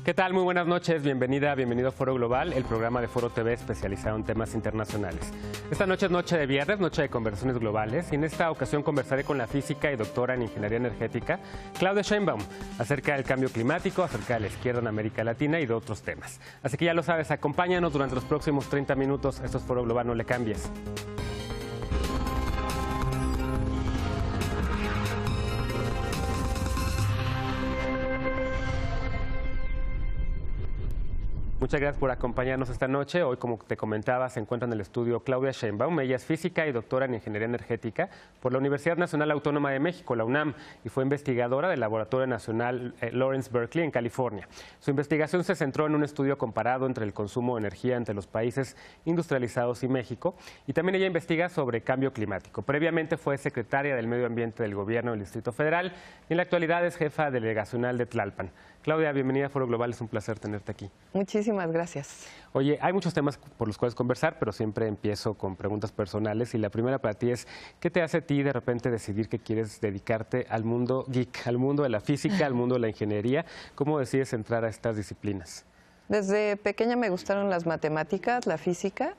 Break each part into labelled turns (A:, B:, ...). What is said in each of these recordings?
A: ¿Qué tal? Muy buenas noches, bienvenido a Foro Global, el programa de Foro TV especializado en temas internacionales. Esta noche es noche de viernes, noche de conversaciones globales, y en esta ocasión conversaré con la física y doctora en ingeniería energética, Claudia Sheinbaum, acerca del cambio climático, acerca de la izquierda en América Latina y de otros temas. Así que ya lo sabes, acompáñanos durante los próximos 30 minutos. Esto es Foro Global, no le cambies. Muchas gracias por acompañarnos esta noche. Hoy, como te comentaba, se encuentra en el estudio Claudia Sheinbaum. Ella es física y doctora en ingeniería energética por la Universidad Nacional Autónoma de México, la UNAM, y fue investigadora del Laboratorio Nacional Lawrence Berkeley en California. Su investigación se centró en un estudio comparado entre el consumo de energía entre los países industrializados y México, y también ella investiga sobre cambio climático. Previamente fue secretaria del Medio Ambiente del Gobierno del Distrito Federal y en la actualidad es jefa delegacional de Tlalpan. Claudia, bienvenida a Foro Global, es un placer tenerte aquí.
B: Muchísimas gracias.
A: Oye, hay muchos temas por los cuales conversar, pero siempre empiezo con preguntas personales, y la primera para ti es, ¿qué te hace a ti de repente decidir que quieres dedicarte al mundo geek, al mundo de la física, al mundo de la ingeniería? ¿Cómo decides entrar a estas disciplinas?
B: Desde pequeña me gustaron las matemáticas, la física.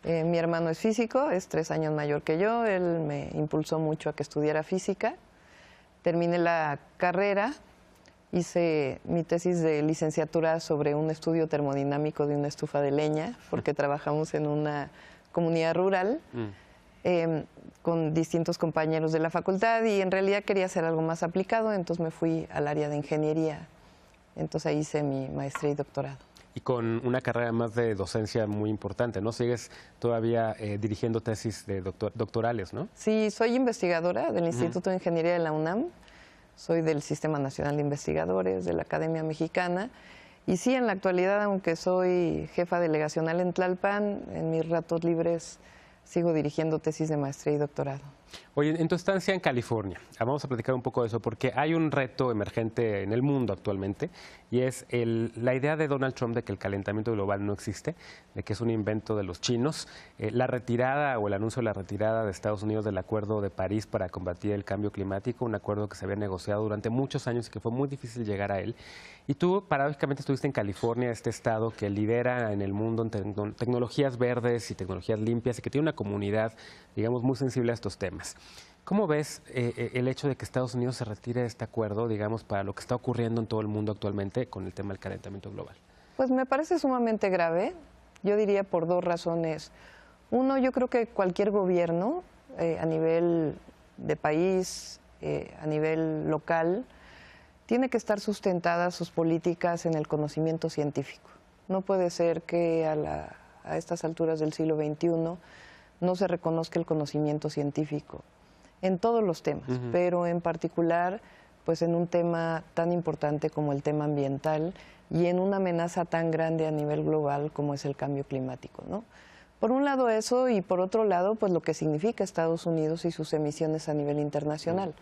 B: Mi hermano es físico, es 3 años mayor que yo, él me impulsó mucho a que estudiara física. Terminé la carrera. Hice mi tesis de licenciatura sobre un estudio termodinámico de una estufa de leña, porque trabajamos en una comunidad rural con distintos compañeros de la facultad, y en realidad quería hacer algo más aplicado, entonces me fui al área de ingeniería. Entonces ahí hice mi maestría y doctorado.
A: Y con una carrera más de docencia muy importante, ¿no? Sigues todavía dirigiendo tesis de doctorales, ¿no?
B: Sí, soy investigadora del Instituto de Ingeniería de la UNAM. Soy del Sistema Nacional de Investigadores, de la Academia Mexicana. Y sí, en la actualidad, aunque soy jefa delegacional en Tlalpan, en mis ratos libres sigo dirigiendo tesis de maestría y doctorado.
A: Oye, en tu estancia en California, vamos a platicar un poco de eso, porque hay un reto emergente en el mundo actualmente, y es la idea de Donald Trump de que el calentamiento global no existe, de que es un invento de los chinos, la retirada o el anuncio de la retirada de Estados Unidos del Acuerdo de París para combatir el cambio climático, un acuerdo que se había negociado durante muchos años y que fue muy difícil llegar a él. Y tú, paradójicamente, estuviste en California, este estado que lidera en el mundo en tecnologías verdes y tecnologías limpias, y que tiene una comunidad, digamos, muy sensible a estos temas. ¿Cómo ves el hecho de que Estados Unidos se retire de este acuerdo, digamos, para lo que está ocurriendo en todo el mundo actualmente con el tema del calentamiento global?
B: Pues me parece sumamente grave, yo diría por 2 razones. Uno, yo creo que cualquier gobierno a nivel de país, a nivel local, tiene que estar sustentada sus políticas en el conocimiento científico. No puede ser que a estas alturas del siglo XXI no se reconozca el conocimiento científico en todos los temas, pero en particular pues en un tema tan importante como el tema ambiental y en una amenaza tan grande a nivel global como es el cambio climático, ¿no? Por un lado eso, y por otro lado pues lo que significa Estados Unidos y sus emisiones a nivel internacional.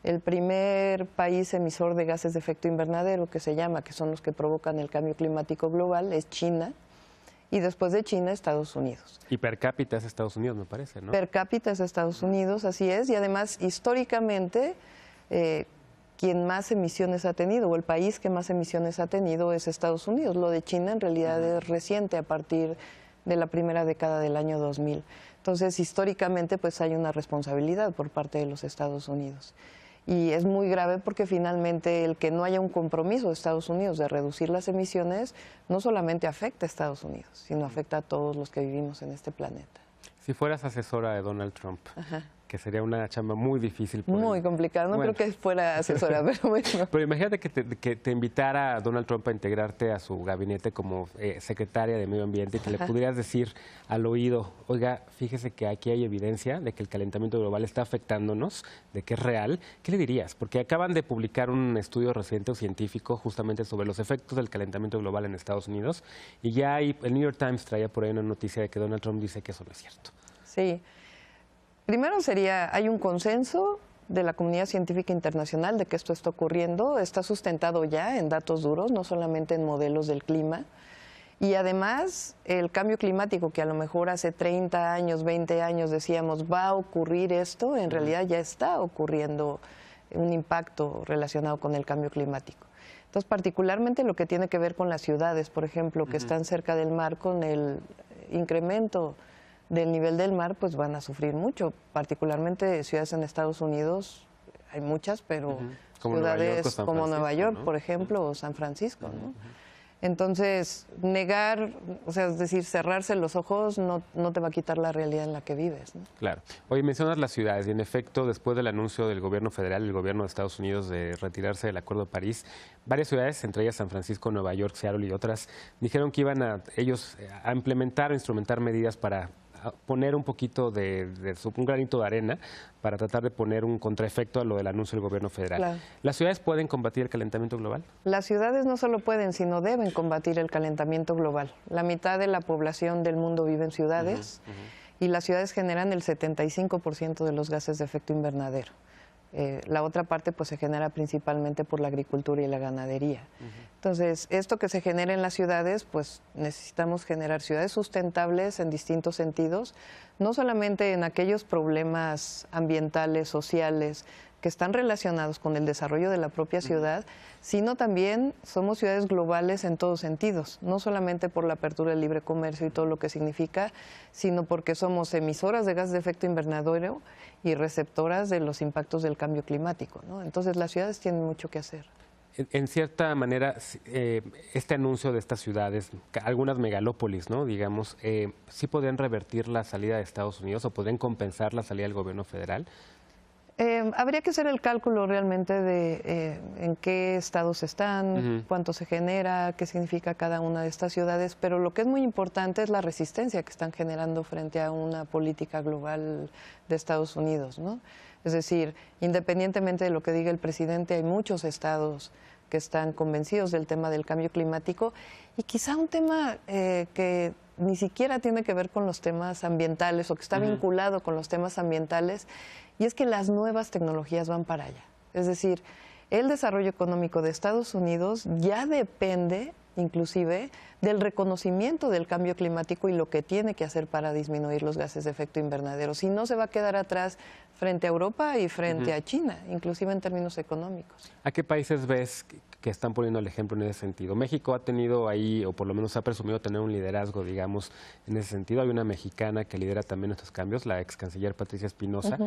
B: El primer país emisor de gases de efecto invernadero, que se llama, que son los que provocan el cambio climático global, es China. Y después de China, Estados Unidos.
A: Y per cápita es Estados Unidos, me parece, ¿no?
B: Per cápita es Estados Unidos, así es. Y además, históricamente, quien más emisiones ha tenido, o el país que más emisiones ha tenido, es Estados Unidos. Lo de China en realidad es reciente, a partir de la primera década del año 2000. Entonces, históricamente, pues hay una responsabilidad por parte de los Estados Unidos. Y es muy grave porque finalmente el que no haya un compromiso de Estados Unidos de reducir las emisiones no solamente afecta a Estados Unidos, sino afecta a todos los que vivimos en este planeta.
A: Si fueras asesora de Donald Trump, que sería una chamba muy difícil.
B: Muy complicada, no creo que fuera asesora, pero bueno.
A: Pero imagínate que te invitara Donald Trump a integrarte a su gabinete como secretaria de Medio Ambiente, y que le pudieras decir al oído, oiga, fíjese que aquí hay evidencia de que el calentamiento global está afectándonos, de que es real. ¿Qué le dirías? Porque acaban de publicar un estudio reciente científico justamente sobre los efectos del calentamiento global en Estados Unidos, y ya el New York Times traía por ahí una noticia de que Donald Trump dice que eso no es cierto.
B: Sí. Primero hay un consenso de la comunidad científica internacional de que esto está ocurriendo, está sustentado ya en datos duros, no solamente en modelos del clima. Y además, el cambio climático, que a lo mejor hace 30 años, 20 años decíamos va a ocurrir esto, en realidad ya está ocurriendo un impacto relacionado con el cambio climático. Entonces, particularmente lo que tiene que ver con las ciudades, por ejemplo, que están cerca del mar, con el incremento del nivel del mar, pues van a sufrir mucho. Particularmente ciudades en Estados Unidos, hay muchas, pero
A: como
B: ciudades como Nueva York,
A: ¿no?
B: por ejemplo, o San Francisco, ¿no? Entonces, negar, o sea, es decir, cerrarse los ojos no te va a quitar la realidad en la que vives, ¿no?
A: Claro. Oye, mencionas las ciudades y en efecto, después del anuncio del gobierno federal y el gobierno de Estados Unidos de retirarse del Acuerdo de París, varias ciudades, entre ellas San Francisco, Nueva York, Seattle y otras, dijeron que iban a implementar o instrumentar medidas para poner un poquito un granito de arena para tratar de poner un contraefecto a lo del anuncio del gobierno federal.
B: Claro.
A: ¿Las ciudades pueden combatir el calentamiento global?
B: Las ciudades no solo pueden, sino deben combatir el calentamiento global. La mitad de la población del mundo vive en ciudades y las ciudades generan el 75% de los gases de efecto invernadero. La otra parte pues se genera principalmente por la agricultura y la ganadería. Entonces, esto que se genera en las ciudades, pues necesitamos generar ciudades sustentables en distintos sentidos, no solamente en aquellos problemas ambientales, sociales, que están relacionados con el desarrollo de la propia ciudad, sino también somos ciudades globales en todos sentidos, no solamente por la apertura del libre comercio y todo lo que significa, sino porque somos emisoras de gases de efecto invernadero y receptoras de los impactos del cambio climático, ¿no? Entonces las ciudades tienen mucho que hacer.
A: En cierta manera, este anuncio de estas ciudades, algunas megalópolis, ¿no? Digamos, ¿sí podrían revertir la salida de Estados Unidos o podrían compensar la salida del gobierno federal?
B: Habría que hacer el cálculo realmente de en qué estados están, cuánto se genera, qué significa cada una de estas ciudades, pero lo que es muy importante es la resistencia que están generando frente a una política global de Estados Unidos, ¿no? Es decir, independientemente de lo que diga el presidente, hay muchos estados que están convencidos del tema del cambio climático y quizá un tema que ni siquiera tiene que ver con los temas ambientales o que está vinculado con los temas ambientales, y es que las nuevas tecnologías van para allá. Es decir, el desarrollo económico de Estados Unidos ya depende inclusive del reconocimiento del cambio climático y lo que tiene que hacer para disminuir los gases de efecto invernadero. Si no, se va a quedar atrás frente a Europa y frente a China, inclusive en términos económicos.
A: ¿A qué países ves que están poniendo el ejemplo en ese sentido? México ha tenido ahí, o por lo menos ha presumido tener un liderazgo, digamos, en ese sentido. Hay una mexicana que lidera también estos cambios, la ex canciller Patricia Espinosa.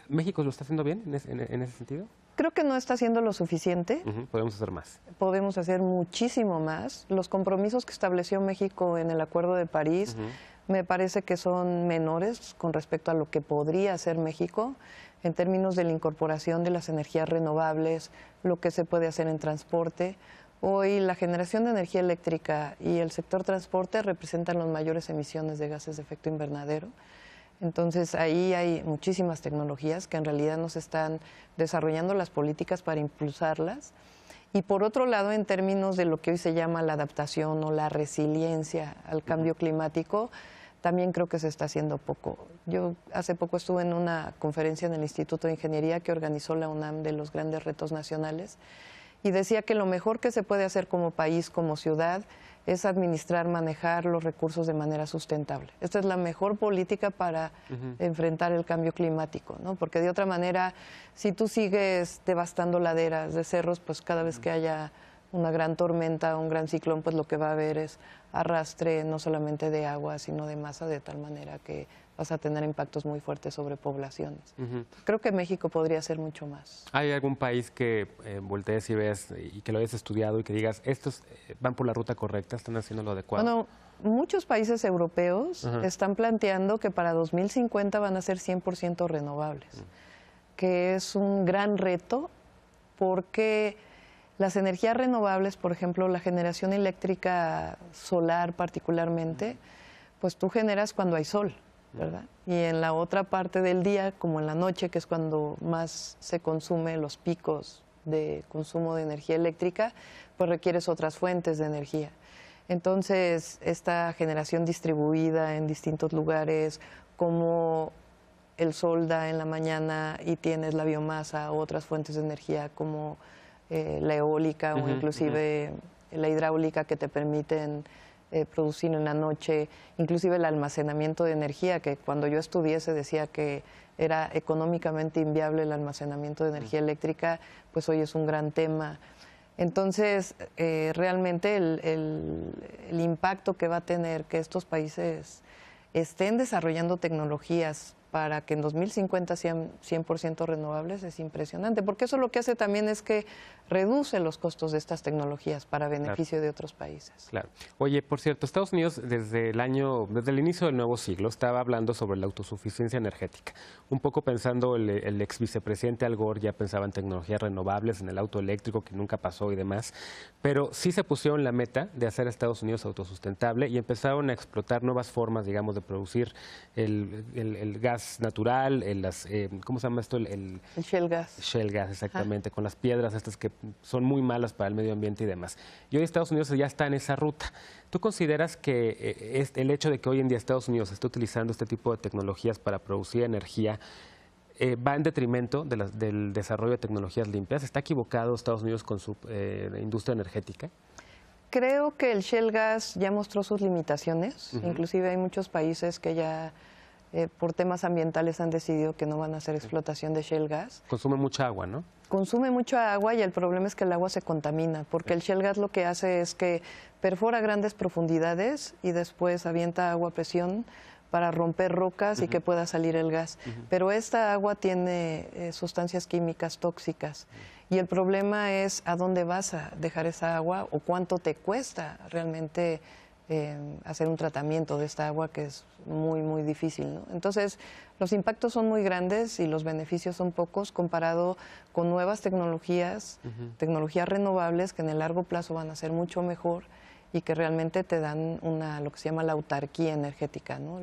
A: ¿México lo está haciendo bien en ese sentido?
B: Creo que no está haciendo lo suficiente.
A: Podemos hacer más.
B: Podemos hacer muchísimo más. Los compromisos que estableció México en el Acuerdo de París me parece que son menores con respecto a lo que podría hacer México en términos de la incorporación de las energías renovables, lo que se puede hacer en transporte. Hoy la generación de energía eléctrica y el sector transporte representan las mayores emisiones de gases de efecto invernadero. Entonces ahí hay muchísimas tecnologías que en realidad nos están desarrollando las políticas para impulsarlas. Y por otro lado, en términos de lo que hoy se llama la adaptación o la resiliencia al cambio climático, también creo que se está haciendo poco. Yo hace poco estuve en una conferencia en el Instituto de Ingeniería que organizó la UNAM de los grandes retos nacionales y decía que lo mejor que se puede hacer como país, como ciudad, es administrar, manejar los recursos de manera sustentable. Esta es la mejor política para enfrentar el cambio climático, ¿no? Porque de otra manera, si tú sigues devastando laderas de cerros, pues cada vez que haya una gran tormenta, un gran ciclón, pues lo que va a haber es arrastre no solamente de agua, sino de masa, de tal manera que vas a tener impactos muy fuertes sobre poblaciones. Creo que México podría hacer mucho más.
A: ¿Hay algún país que voltees y ves y que lo hayas estudiado y que digas, estos van por la ruta correcta, están haciendo lo adecuado?
B: Bueno, muchos países europeos están planteando que para 2050 van a ser 100% renovables, que es un gran reto porque las energías renovables, por ejemplo, la generación eléctrica solar particularmente, pues tú generas cuando hay sol, ¿verdad? Y en la otra parte del día, como en la noche, que es cuando más se consume los picos de consumo de energía eléctrica, pues requieres otras fuentes de energía. Entonces, esta generación distribuida en distintos lugares, como el sol da en la mañana y tienes la biomasa o otras fuentes de energía como la eólica o inclusive la hidráulica que te permiten producir en la noche, inclusive el almacenamiento de energía, que cuando yo estudié se decía que era económicamente inviable el almacenamiento de energía eléctrica, pues hoy es un gran tema. Entonces, realmente el impacto que va a tener que estos países estén desarrollando tecnologías para que en 2050 sean 100% renovables es impresionante, porque eso lo que hace también es que reduce los costos de estas tecnologías para beneficio de otros países.
A: Claro. Oye, por cierto, Estados Unidos desde el inicio del nuevo siglo estaba hablando sobre la autosuficiencia energética. Un poco pensando el ex vicepresidente Al Gore ya pensaba en tecnologías renovables, en el auto eléctrico que nunca pasó y demás, pero sí se pusieron la meta de hacer a Estados Unidos autosustentable y empezaron a explotar nuevas formas, digamos, de producir el gas natural, ¿cómo se llama esto?
B: El shale gas.
A: Shale gas, exactamente, con las piedras estas que son muy malas para el medio ambiente y demás. Y hoy Estados Unidos ya está en esa ruta. ¿Tú consideras que el hecho de que hoy en día Estados Unidos esté utilizando este tipo de tecnologías para producir energía va en detrimento del desarrollo de tecnologías limpias? ¿Está equivocado Estados Unidos con su industria energética?
B: Creo que el shale gas ya mostró sus limitaciones. Inclusive hay muchos países que ya por temas ambientales han decidido que no van a hacer explotación de shale gas.
A: Consume mucha agua, ¿no?
B: Consume mucha agua y el problema es que el agua se contamina, porque el shale gas lo que hace es que perfora grandes profundidades y después avienta agua a presión para romper rocas y que pueda salir el gas. Pero esta agua tiene sustancias químicas tóxicas y el problema es a dónde vas a dejar esa agua o cuánto te cuesta realmente hacer un tratamiento de esta agua, que es muy, muy difícil, ¿no? Entonces, los impactos son muy grandes y los beneficios son pocos comparado con nuevas tecnologías, tecnologías renovables que en el largo plazo van a ser mucho mejor y que realmente te dan lo que se llama la autarquía energética, ¿no?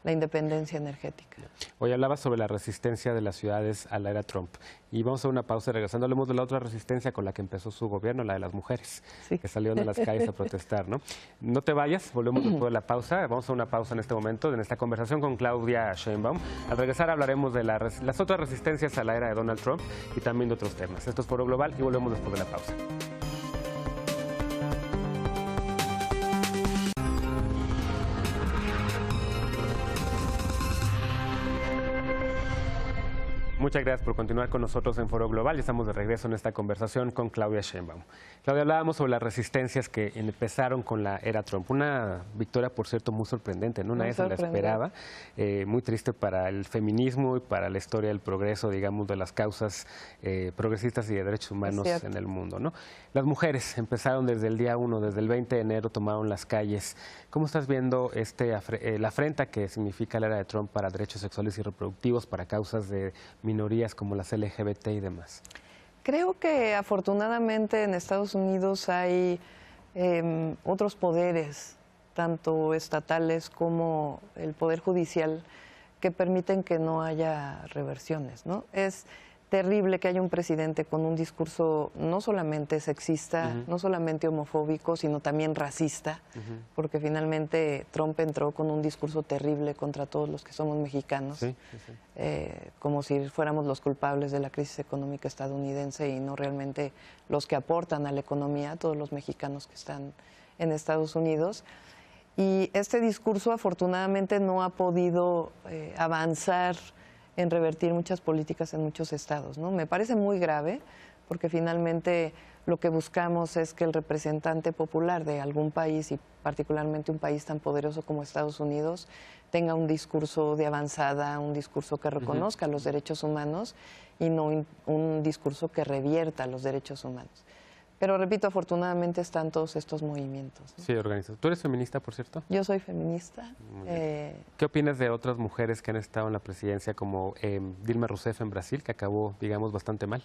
B: La independencia energética.
A: Hoy hablabas sobre la resistencia de las ciudades a la era Trump y vamos a una pausa y regresando hablemos de la otra resistencia con la que empezó su gobierno, la de las mujeres, que salieron a las calles a protestar, ¿no? No te vayas, volvemos después de la pausa, vamos a una pausa en este momento, en esta conversación con Claudia Sheinbaum. Al regresar hablaremos de las otras resistencias a la era de Donald Trump y también de otros temas. Esto es Foro Global y volvemos después de la pausa. Muchas gracias por continuar con nosotros en Foro Global. Ya estamos de regreso en esta conversación con Claudia Sheinbaum. Claudia, hablábamos sobre las resistencias que empezaron con la era Trump. Una victoria, por cierto, muy sorprendente, ¿no? Nadie se la esperaba. Muy triste para el feminismo y para la historia del progreso, digamos, de las causas progresistas y de derechos humanos en el mundo, ¿no? Las mujeres empezaron desde el día 1, desde el 20 de enero, tomaron las calles. ¿Cómo estás viendo la afrenta que significa la era de Trump para derechos sexuales y reproductivos, para causas de minorías como las LGBT y demás?
B: Creo que afortunadamente en Estados Unidos hay otros poderes, tanto estatales como el poder judicial, que permiten que no haya reversiones, ¿no? Es terrible que haya un presidente con un discurso no solamente sexista, no solamente homofóbico, sino también racista, porque finalmente Trump entró con un discurso terrible contra todos los que somos mexicanos, como si fuéramos los culpables de la crisis económica estadounidense y no realmente los que aportan a la economía, todos los mexicanos que están en Estados Unidos. Y este discurso afortunadamente no ha podido avanzar en revertir muchas políticas en muchos estados, ¿no? Me parece muy grave porque finalmente lo que buscamos es que el representante popular de algún país y particularmente un país tan poderoso como Estados Unidos tenga un discurso de avanzada, un discurso que reconozca los derechos humanos y no un discurso que revierta los derechos humanos. Pero repito, afortunadamente están todos estos movimientos, ¿no?
A: Sí, organizas. ¿Tú eres feminista, por cierto?
B: Yo soy feminista.
A: ¿Qué opinas de otras mujeres que han estado en la presidencia, como Dilma Rousseff en Brasil, que acabó, digamos, bastante mal?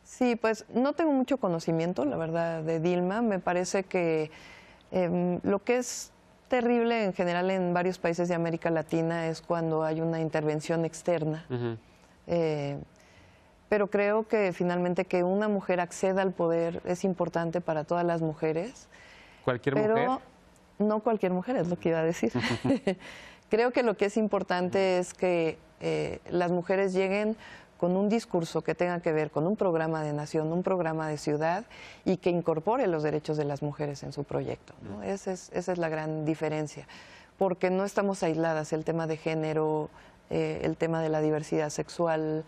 B: Sí, pues no tengo mucho conocimiento, la verdad, de Dilma. Me parece que lo que es terrible en general en varios países de América Latina es cuando hay una intervención externa. Pero creo que finalmente que una mujer acceda al poder es importante para todas las mujeres.
A: ¿Cualquier mujer?
B: Pero no cualquier mujer, es lo que iba a decir. Creo que lo que es importante es que las mujeres lleguen con un discurso que tenga que ver con un programa de nación, un programa de ciudad y que incorpore los derechos de las mujeres en su proyecto, ¿no? Esa es la gran diferencia, porque no estamos aisladas. El tema de género el tema de la diversidad sexual,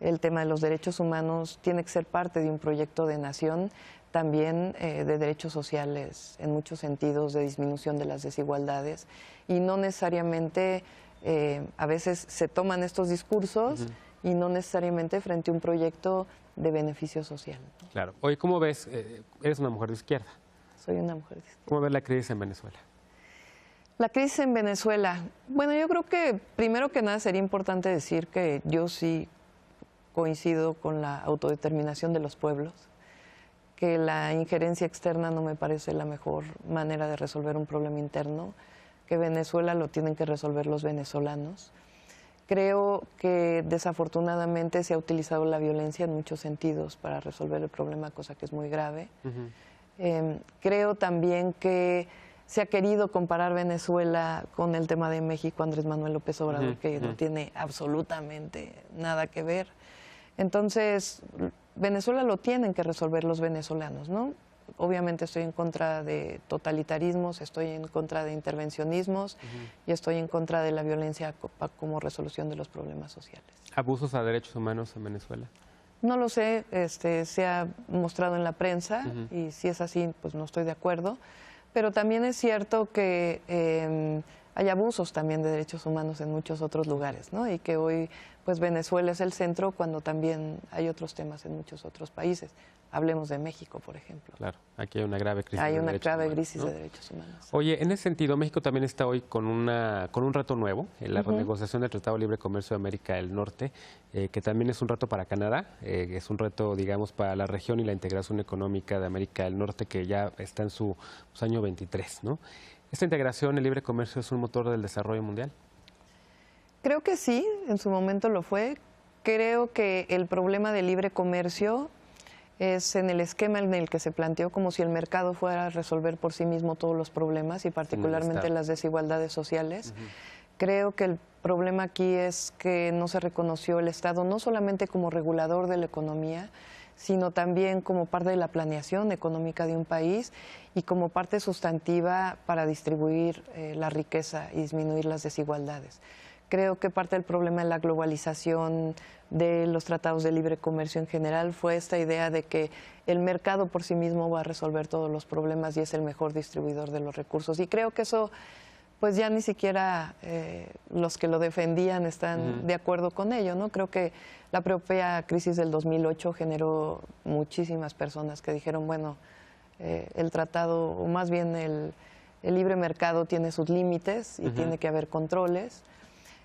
B: el tema de los derechos humanos, tiene que ser parte de un proyecto de nación, también de derechos sociales, en muchos sentidos, de disminución de las desigualdades, y no necesariamente, a veces se toman estos discursos y no necesariamente frente a un proyecto de beneficio social.
A: Claro. Oye, ¿cómo ves? Eres una mujer de izquierda.
B: Soy una mujer de izquierda.
A: ¿Cómo ves la crisis en Venezuela?
B: La crisis en Venezuela. Bueno, yo creo que primero que nada sería importante decir que yo sí coincido con la autodeterminación de los pueblos, que la injerencia externa no me parece la mejor manera de resolver un problema interno, que Venezuela lo tienen que resolver los venezolanos. Creo que desafortunadamente se ha utilizado la violencia en muchos sentidos para resolver el problema, cosa que es muy grave. Creo también que se ha querido comparar Venezuela con el tema de México, Andrés Manuel López Obrador, que no tiene absolutamente nada que ver. Entonces, Venezuela lo tienen que resolver los venezolanos, ¿no? Obviamente estoy en contra de totalitarismos, estoy en contra de intervencionismos y estoy en contra de la violencia como resolución de los problemas sociales.
A: ¿Abusos a derechos humanos en Venezuela?
B: No lo sé, se ha mostrado en la prensa y si es así, pues no estoy de acuerdo. Pero también es cierto que hay abusos también de derechos humanos en muchos otros lugares, ¿no? Y que hoy pues Venezuela es el centro cuando también hay otros temas en muchos otros países. Hablemos de México, por ejemplo.
A: Claro, aquí hay una grave crisis
B: de derechos humanos. Hay una grave crisis de derechos humanos.
A: Oye, en ese sentido, México también está hoy con un reto nuevo, en la renegociación del Tratado de Libre Comercio de América del Norte, que también es un reto para Canadá, es un reto, digamos, para la región y la integración económica de América del Norte, que ya está en su año 23, ¿no? ¿Esta integración, el libre comercio, es un motor del desarrollo mundial?
B: Creo que sí, en su momento lo fue. Creo que el problema del libre comercio es en el esquema en el que se planteó como si el mercado fuera a resolver por sí mismo todos los problemas y particularmente las desigualdades sociales. Creo que el problema aquí es que no se reconoció el Estado no solamente como regulador de la economía, sino también como parte de la planeación económica de un país y como parte sustantiva para distribuir la riqueza y disminuir las desigualdades. Creo que parte del problema de la globalización, de los tratados de libre comercio en general, fue esta idea de que el mercado por sí mismo va a resolver todos los problemas y es el mejor distribuidor de los recursos. Y creo que eso, pues ya ni siquiera los que lo defendían están de acuerdo con ello, ¿no? Creo que la propia crisis del 2008 generó muchísimas personas que dijeron, bueno, el tratado, o más bien el libre mercado tiene sus límites y tiene que haber controles.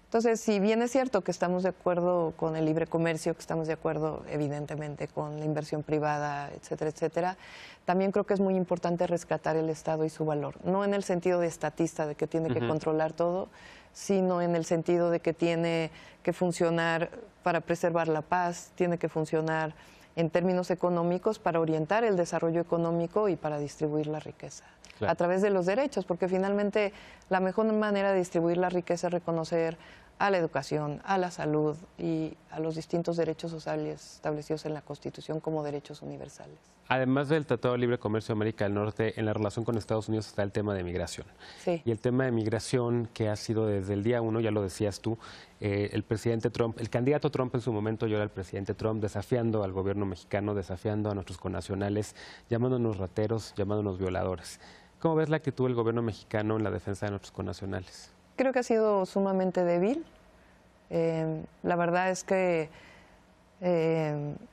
B: Entonces, si bien es cierto que estamos de acuerdo con el libre comercio, que estamos de acuerdo evidentemente con la inversión privada, etcétera, etcétera, también creo que es muy importante rescatar el Estado y su valor. No en el sentido de estatista, de que tiene que controlar todo, sino en el sentido de que tiene que funcionar para preservar la paz, tiene que funcionar en términos económicos para orientar el desarrollo económico y para distribuir la riqueza. Claro. A través de los derechos, porque finalmente la mejor manera de distribuir la riqueza es reconocer a la educación, a la salud y a los distintos derechos sociales establecidos en la Constitución como derechos universales.
A: Además del Tratado de Libre Comercio de América del Norte, en la relación con Estados Unidos está el tema de migración.
B: Sí.
A: Y el tema de migración que ha sido desde el día 1, ya lo decías tú, el presidente Trump, el candidato Trump en su momento, yo era el presidente Trump, desafiando al gobierno mexicano, desafiando a nuestros connacionales, llamándonos rateros, llamándonos violadores. ¿Cómo ves la actitud del gobierno mexicano en la defensa de nuestros connacionales?
B: Creo que ha sido sumamente débil. La verdad es que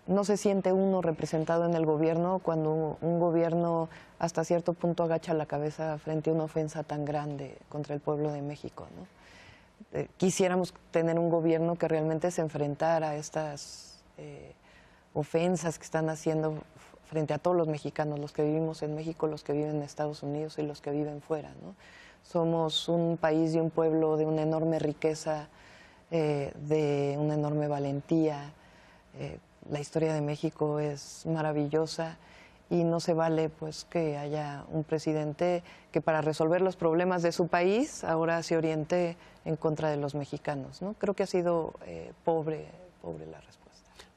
B: no se siente uno representado en el gobierno cuando un gobierno hasta cierto punto agacha la cabeza frente a una ofensa tan grande contra el pueblo de México, ¿no? Quisiéramos tener un gobierno que realmente se enfrentara a estas ofensas que están haciendo frente a todos los mexicanos, los que vivimos en México, los que viven en Estados Unidos y los que viven fuera, ¿no? Somos un país y un pueblo de una enorme riqueza, de una enorme valentía. La historia de México es maravillosa y no se vale pues que haya un presidente que para resolver los problemas de su país ahora se oriente en contra de los mexicanos, ¿no? Creo que ha sido pobre la respuesta.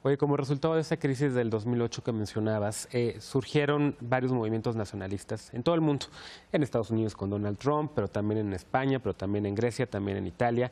A: Oye, como resultado de esa crisis del 2008 que mencionabas, surgieron varios movimientos nacionalistas en todo el mundo, en Estados Unidos con Donald Trump, pero también en España, pero también en Grecia, también en Italia.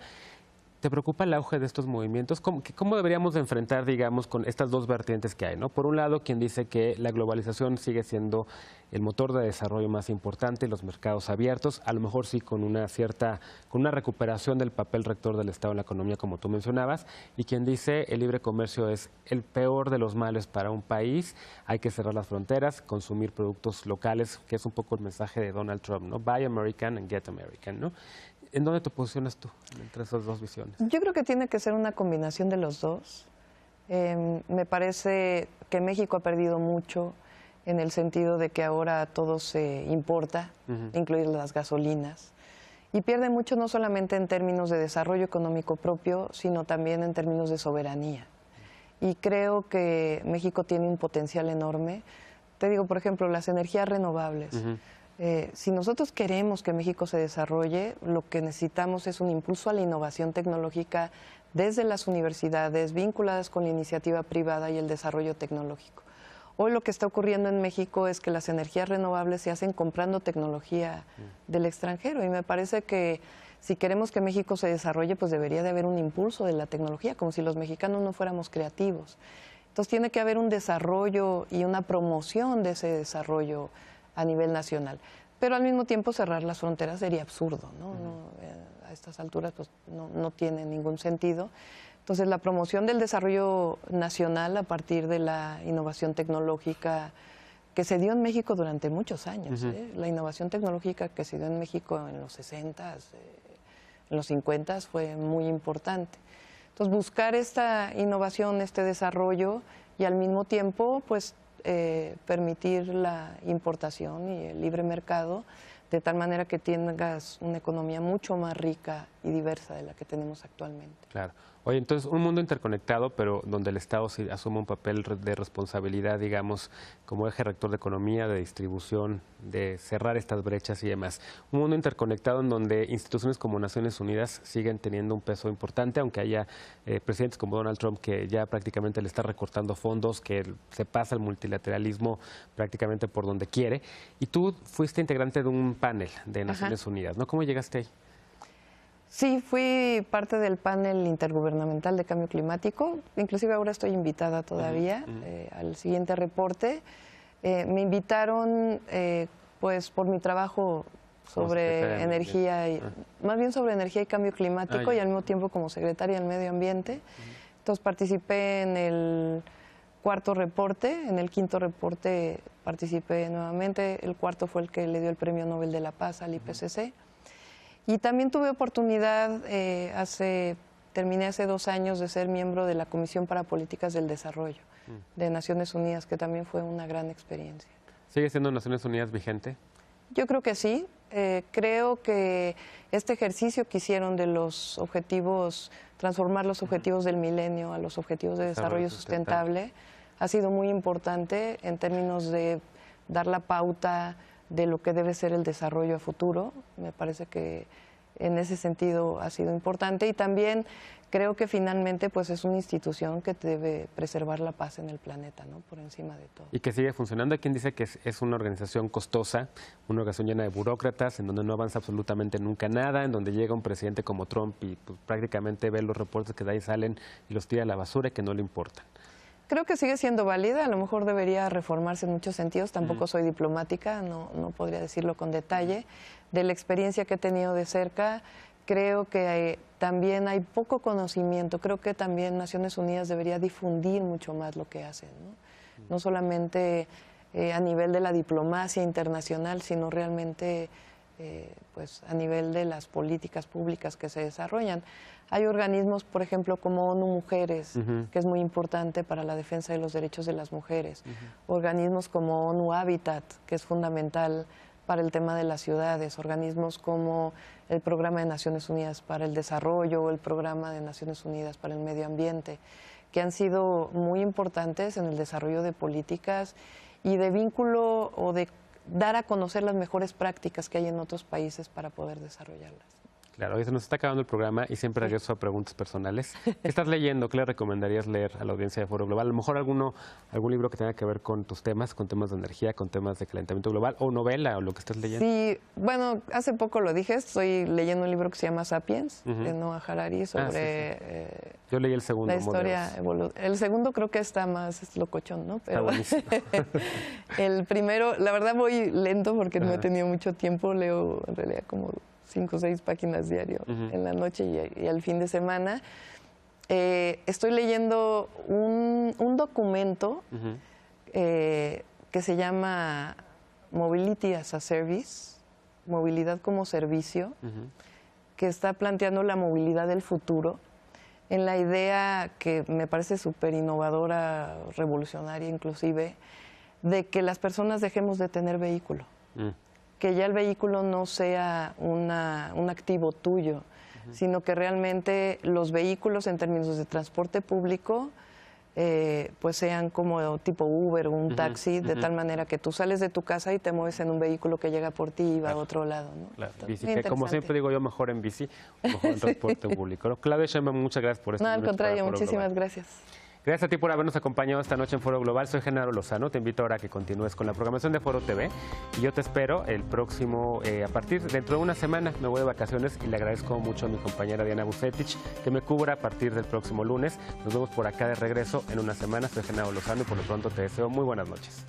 A: ¿Te preocupa el auge de estos movimientos? ¿Cómo deberíamos de enfrentar, digamos, con estas dos vertientes que hay, ¿no? Por un lado, quien dice que la globalización sigue siendo el motor de desarrollo más importante, los mercados abiertos, a lo mejor sí con una recuperación del papel rector del Estado en la economía, como tú mencionabas, y quien dice el libre comercio es el peor de los males para un país, hay que cerrar las fronteras, consumir productos locales, que es un poco el mensaje de Donald Trump, ¿no? Buy American and get American, ¿no? ¿En dónde te posicionas tú entre esas dos visiones?
B: Yo creo que tiene que ser una combinación de los dos. Me parece que México ha perdido mucho en el sentido de que ahora todo se importa, incluidas las gasolinas, y pierde mucho no solamente en términos de desarrollo económico propio, sino también en términos de soberanía. Y creo que México tiene un potencial enorme. Te digo, por ejemplo, las energías renovables. Si nosotros queremos que México se desarrolle, lo que necesitamos es un impulso a la innovación tecnológica desde las universidades vinculadas con la iniciativa privada y el desarrollo tecnológico. Hoy lo que está ocurriendo en México es que las energías renovables se hacen comprando tecnología del extranjero, y me parece que si queremos que México se desarrolle, pues debería de haber un impulso de la tecnología, como si los mexicanos no fuéramos creativos. Entonces tiene que haber un desarrollo y una promoción de ese desarrollo a nivel nacional. Pero al mismo tiempo cerrar las fronteras sería absurdo, ¿no? A estas alturas pues, no tiene ningún sentido. Entonces la promoción del desarrollo nacional a partir de la innovación tecnológica que se dio en México durante muchos años. La innovación tecnológica que se dio en México en los 60s, en los 50s fue muy importante. Entonces buscar esta innovación, este desarrollo y al mismo tiempo pues permitir la importación y el libre mercado de tal manera que tengas una economía mucho más rica y diversa de la que tenemos actualmente.
A: Claro. Oye, entonces un mundo interconectado, pero donde el Estado sí asume un papel de responsabilidad, digamos, como eje rector de economía, de distribución, de cerrar estas brechas y demás. Un mundo interconectado en donde instituciones como Naciones Unidas siguen teniendo un peso importante, aunque haya presidentes como Donald Trump que ya prácticamente le está recortando fondos, que se pasa el multilateralismo prácticamente por donde quiere. Y tú fuiste integrante de un panel de Naciones Unidas, ¿no? ¿Cómo llegaste ahí?
B: Sí, fui parte del panel intergubernamental de cambio climático, inclusive ahora estoy invitada todavía al siguiente reporte. Me invitaron pues por mi trabajo sobre energía, más bien sobre energía y cambio climático y al mismo tiempo como secretaria del Medio Ambiente. Entonces participé en el cuarto reporte, en el quinto reporte participé nuevamente, el cuarto fue el que le dio el Premio Nobel de la Paz al IPCC. Y también tuve oportunidad, terminé hace 2 años de ser miembro de la Comisión para Políticas del Desarrollo de Naciones Unidas, que también fue una gran experiencia.
A: ¿Sigue siendo Naciones Unidas vigente?
B: Yo creo que sí. Creo que este ejercicio que hicieron de los objetivos, transformar los objetivos del milenio a los objetivos de desarrollo sustentable, ha sido muy importante en términos de dar la pauta de lo que debe ser el desarrollo a futuro. Me parece que en ese sentido ha sido importante y también creo que finalmente pues es una institución que debe preservar la paz en el planeta, ¿no? Por encima de todo.
A: Y que sigue funcionando. Hay quien dice que es una organización costosa, una organización llena de burócratas, en donde no avanza absolutamente nunca nada, en donde llega un presidente como Trump y pues, prácticamente ve los reportes que de ahí salen y los tira a la basura y que no le importan.
B: Creo que sigue siendo válida, a lo mejor debería reformarse en muchos sentidos, tampoco soy diplomática, no podría decirlo con detalle. De la experiencia que he tenido de cerca, creo que también hay poco conocimiento, creo que también Naciones Unidas debería difundir mucho más lo que hacen, no solamente a nivel de la diplomacia internacional, sino realmente pues a nivel de las políticas públicas que se desarrollan. Hay organismos, por ejemplo, como ONU Mujeres, que es muy importante para la defensa de los derechos de las mujeres. Organismos como ONU Habitat, que es fundamental para el tema de las ciudades. Organismos como el Programa de Naciones Unidas para el Desarrollo o el Programa de Naciones Unidas para el Medio Ambiente, que han sido muy importantes en el desarrollo de políticas y de vínculo o de dar a conocer las mejores prácticas que hay en otros países para poder desarrollarlas.
A: Claro, hoy se nos está acabando el programa y siempre regreso a preguntas personales. ¿Qué estás leyendo? ¿Qué le recomendarías leer a la audiencia de Foro Global? A lo mejor algún libro que tenga que ver con tus temas, con temas de energía, con temas de calentamiento global, o novela, o lo que estés leyendo.
B: Sí, bueno, hace poco lo dije, estoy leyendo un libro que se llama Sapiens, de Noah Harari, sobre
A: Yo leí el segundo.
B: la historia El segundo creo que está más locochón, ¿no? Pero el primero, la verdad voy lento porque no he tenido mucho tiempo, leo en realidad como 5 o 6 páginas diario en la noche y al fin de semana. Estoy leyendo un documento que se llama Mobility as a Service, movilidad como servicio, que está planteando la movilidad del futuro en la idea que me parece súper innovadora, revolucionaria inclusive, de que las personas dejemos de tener vehículo. Que ya el vehículo no sea un activo tuyo, sino que realmente los vehículos en términos de transporte público pues sean como tipo Uber o un taxi, de tal manera que tú sales de tu casa y te mueves en un vehículo que llega por ti y va a otro lado, ¿no?
A: Claro, bici, que como siempre digo yo, mejor en bici, mejor en transporte público, ¿no? Claudia Sheinbaum, muchas gracias por este
B: No, al contrario, muchísimas gracias.
A: Gracias a ti por habernos acompañado esta noche en Foro Global. Soy Genaro Lozano. Te invito ahora a que continúes con la programación de Foro TV. Y yo te espero el próximo, dentro de una semana me voy de vacaciones y le agradezco mucho a mi compañera Diana Bucetich que me cubra a partir del próximo lunes. Nos vemos por acá de regreso en una semana. Soy Genaro Lozano y por lo pronto te deseo muy buenas noches.